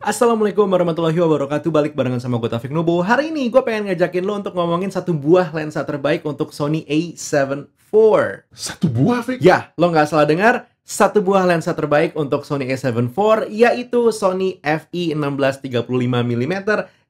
Assalamualaikum warahmatullahi wabarakatuh. Balik barengan sama gue Taufik Nubo. Hari ini gue pengen ngajakin lo untuk ngomongin satu buah lensa terbaik untuk Sony A7 IV. Satu buah, Fik? Ya, lo nggak salah dengar. Satu buah lensa terbaik untuk Sony A7 IV, yaitu Sony FE1635mm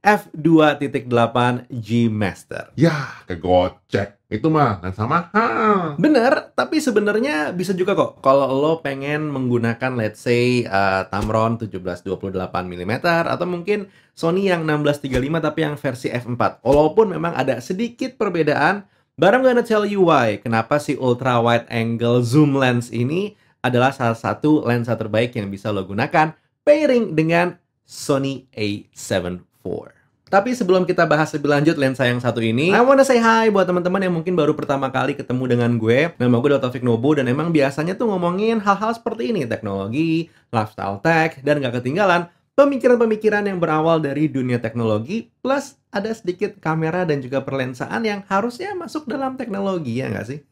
f2.8 G Master. Ya, kegocek. Itu mah lensa mahal. Bener, tapi sebenarnya bisa juga kok kalau lo pengen menggunakan let's say Tamron 17-28mm atau mungkin Sony yang 16-35 tapi yang versi f4. Walaupun memang ada sedikit perbedaan, but I'm gonna tell you why. Kenapa si ultra wide angle zoom lens ini adalah salah satu lensa terbaik yang bisa lo gunakan pairing dengan Sony A7 IV. Tapi sebelum kita bahas lebih lanjut lensa yang satu ini, I wanna say hi buat teman-teman yang mungkin baru pertama kali ketemu dengan gue. Nama gue Taufik Nubo dan emang biasanya tuh ngomongin hal-hal seperti ini, teknologi, lifestyle tech, dan gak ketinggalan pemikiran-pemikiran yang berawal dari dunia teknologi, plus ada sedikit kamera dan juga perlensaan yang harusnya masuk dalam teknologi, ya nggak sih?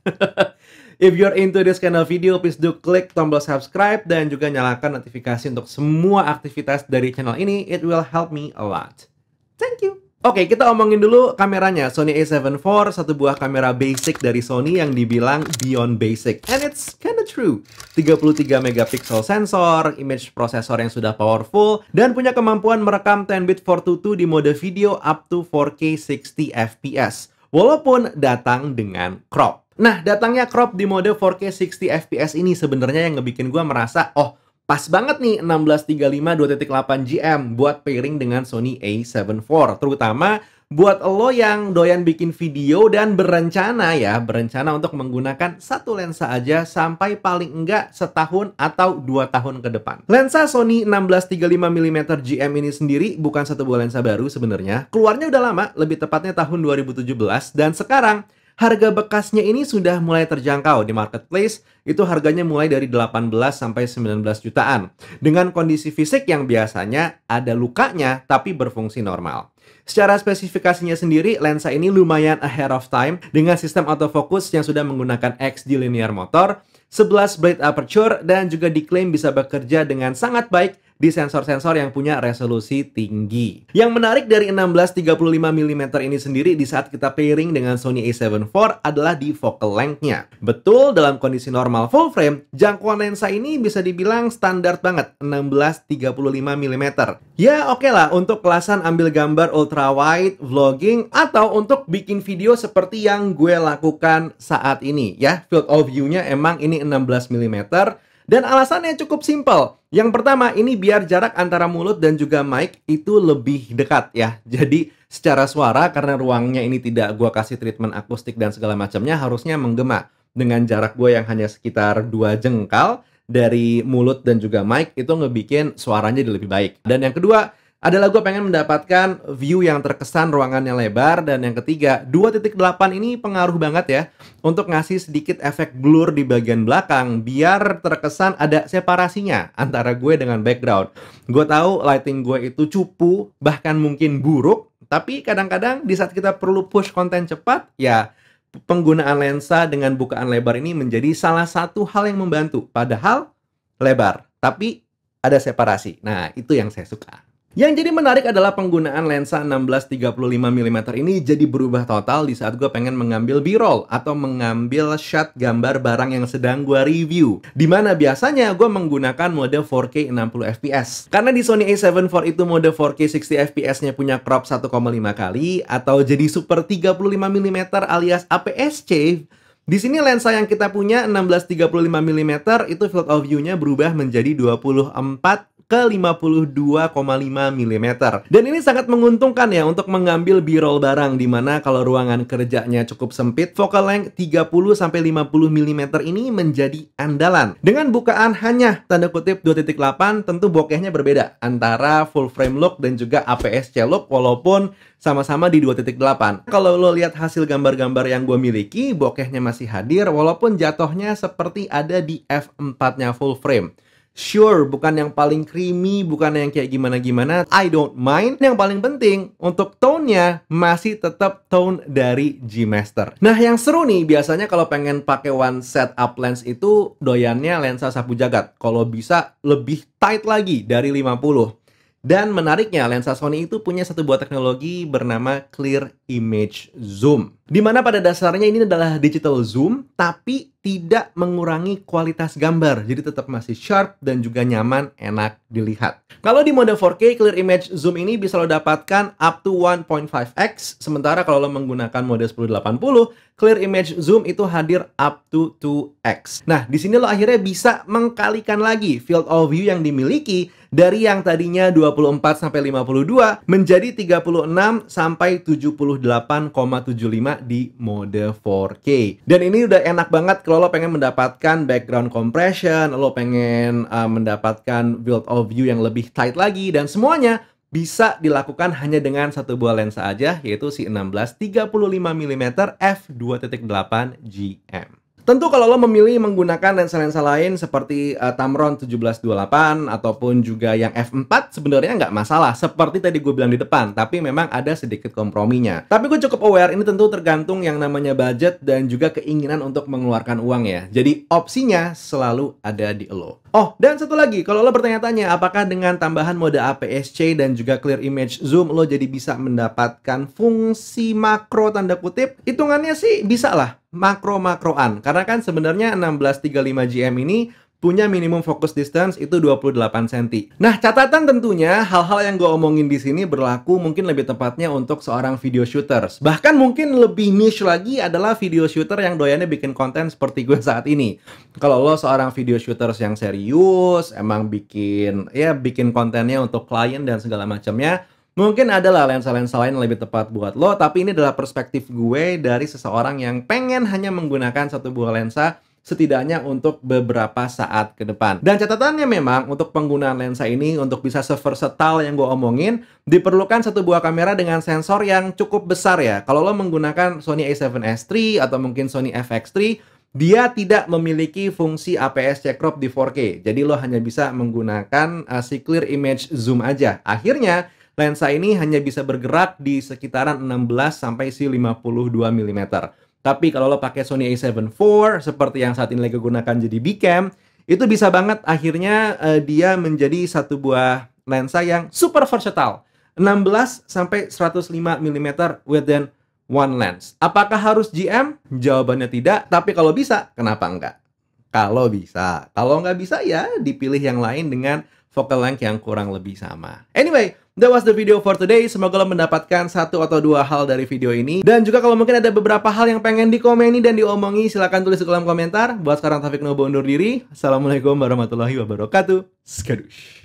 If you're into this kind of video, please do klik tombol subscribe dan juga nyalakan notifikasi untuk semua aktivitas dari channel ini. It will help me a lot. Thank you. Oke, kita omongin dulu kameranya. Sony A7 IV, satu buah kamera basic dari Sony yang dibilang beyond basic. And it's kinda true. 33 megapiksel sensor, image processor yang sudah powerful, dan punya kemampuan merekam 10-bit 422 di mode video up to 4K 60 fps. Walaupun datang dengan crop. Nah, datangnya crop di mode 4K 60 fps ini sebenarnya yang ngebikin gue merasa, oh, pas banget nih 1635 2.8 GM buat pairing dengan Sony A7 IV. Terutama buat lo yang doyan bikin video dan berencana untuk menggunakan satu lensa aja sampai paling enggak setahun atau 2 tahun ke depan. Lensa Sony 1635mm GM ini sendiri bukan satu buah lensa baru sebenarnya. Keluarnya udah lama, lebih tepatnya tahun 2017, dan sekarang harga bekasnya ini sudah mulai terjangkau di marketplace. Itu harganya mulai dari 18 sampai 19 jutaan. Dengan kondisi fisik yang biasanya ada lukanya tapi berfungsi normal. Secara spesifikasinya sendiri, lensa ini lumayan ahead of time dengan sistem autofocus yang sudah menggunakan XD linear motor, 11 blade aperture, dan juga diklaim bisa bekerja dengan sangat baik di sensor-sensor yang punya resolusi tinggi. Yang menarik dari 1635mm ini sendiri di saat kita pairing dengan Sony A7 IV adalah di focal length-nya. Betul, dalam kondisi normal full frame, jangkauan lensa ini bisa dibilang standar banget, 1635mm. Ya oke lah, untuk kelasan ambil gambar ultra wide, vlogging, atau untuk bikin video seperti yang gue lakukan saat ini ya. Field of view-nya emang ini 16mm. Dan alasannya cukup simpel. Yang pertama, ini biar jarak antara mulut dan juga mic itu lebih dekat ya. Jadi secara suara, karena ruangnya ini tidak gua kasih treatment akustik dan segala macamnya, harusnya menggema. Dengan jarak gue yang hanya sekitar 2 jengkal dari mulut dan juga mic, itu ngebikin suaranya jadi lebih baik. Dan yang kedua adalah gue pengen mendapatkan view yang terkesan ruangannya lebar. Dan yang ketiga, 2.8 ini pengaruh banget ya untuk ngasih sedikit efek blur di bagian belakang biar terkesan ada separasinya antara gue dengan background. Gue tahu lighting gue itu cupu, bahkan mungkin buruk, tapi kadang-kadang di saat kita perlu push konten cepat, ya penggunaan lensa dengan bukaan lebar ini menjadi salah satu hal yang membantu. Padahal lebar, tapi ada separasi. Nah, itu yang saya suka. Yang jadi menarik adalah penggunaan lensa 1635mm ini jadi berubah total di saat gue pengen mengambil B-roll atau mengambil shot gambar barang yang sedang gue review. Dimana biasanya gue menggunakan mode 4K 60fps. Karena di Sony A7 IV itu mode 4K 60fps-nya punya crop 1,5 kali atau jadi super 35mm alias APS-C. Di sini lensa yang kita punya 1635mm itu field of view-nya berubah menjadi 24 ke 52,5 mm. Dan ini sangat menguntungkan ya untuk mengambil B-roll barang, dimana kalau ruangan kerjanya cukup sempit, focal length 30-50 mm ini menjadi andalan. Dengan bukaan hanya tanda kutip 2.8, tentu bokehnya berbeda antara full frame look dan juga APS-C look, walaupun sama-sama di 2.8. Kalau lo lihat hasil gambar-gambar yang gue miliki, bokehnya masih hadir walaupun jatuhnya seperti ada di f4-nya full frame. Sure, bukan yang paling creamy, bukan yang kayak gimana-gimana, I don't mind. Yang paling penting, untuk tone-nya masih tetap tone dari G Master. Nah, yang seru nih, biasanya kalau pengen pakai one set up lens itu doyannya lensa sapu jagat. Kalau bisa lebih tight lagi dari 50. Dan menariknya, lensa Sony itu punya satu buah teknologi bernama Clear Image Zoom. Di mana pada dasarnya ini adalah digital zoom, tapi tidak mengurangi kualitas gambar. Jadi tetap masih sharp dan juga nyaman, enak dilihat. Kalau di mode 4K, Clear Image Zoom ini bisa lo dapatkan up to 1.5x. Sementara kalau lo menggunakan mode 1080, Clear Image Zoom itu hadir up to 2x. Nah, di sini lo akhirnya bisa mengkalikan lagi field of view yang dimiliki dari yang tadinya 24 sampai 52 menjadi 36 sampai 78,75 di mode 4K. Dan ini udah enak banget kalau lo pengen mendapatkan background compression, lo pengen mendapatkan field of view yang lebih tight lagi, dan semuanya bisa dilakukan hanya dengan satu buah lensa aja, yaitu si 16 35mm f2.8 GM. Tentu kalau lo memilih menggunakan lensa-lensa lain seperti Tamron 1728 ataupun juga yang f4, sebenarnya nggak masalah seperti tadi gue bilang di depan, tapi memang ada sedikit komprominya. Tapi gue cukup aware, ini tentu tergantung yang namanya budget dan juga keinginan untuk mengeluarkan uang ya. Jadi opsinya selalu ada di lo. Oh, dan satu lagi, kalau lo bertanya-tanya apakah dengan tambahan mode APS-C dan juga Clear Image Zoom lo jadi bisa mendapatkan fungsi makro tanda kutip, hitungannya sih bisa lah makro-makroan. Karena kan sebenarnya 1635 GM ini punya minimum focus distance itu 28 cm. Nah, catatan tentunya hal-hal yang gue omongin di sini berlaku mungkin lebih tepatnya untuk seorang video shooters. Bahkan mungkin lebih niche lagi adalah video shooter yang doyannya bikin konten seperti gue saat ini. Kalau lo seorang video shooters yang serius, emang bikin kontennya untuk klien dan segala macamnya, mungkin adalah lensa-lensa lain yang lebih tepat buat lo, tapi ini adalah perspektif gue dari seseorang yang pengen hanya menggunakan satu buah lensa setidaknya untuk beberapa saat ke depan. Dan catatannya memang untuk penggunaan lensa ini untuk bisa se-versatile yang gue omongin, diperlukan satu buah kamera dengan sensor yang cukup besar ya. Kalau lo menggunakan Sony a7S III atau mungkin Sony FX3, dia tidak memiliki fungsi APS-C crop di 4K. Jadi lo hanya bisa menggunakan si Clear Image Zoom aja. Akhirnya lensa ini hanya bisa bergerak di sekitaran 16 sampai 52 mm. Tapi kalau lo pakai Sony a7 IV seperti yang saat ini lagi gunakan jadi Bcam, itu bisa banget akhirnya dia menjadi satu buah lensa yang super versatile. 16 sampai 105 mm within one lens. Apakah harus GM? Jawabannya tidak, tapi kalau bisa, kenapa enggak? Kalau bisa. Kalau nggak bisa ya dipilih yang lain dengan focal length yang kurang lebih sama. Anyway, that was the video for today. Semoga lo mendapatkan satu atau dua hal dari video ini. Dan juga kalau mungkin ada beberapa hal yang pengen dikomeni dan diomongi, silahkan tulis di kolom komentar. Buat sekarang Taufik Nobo undur diri. Assalamualaikum warahmatullahi wabarakatuh. Skadush.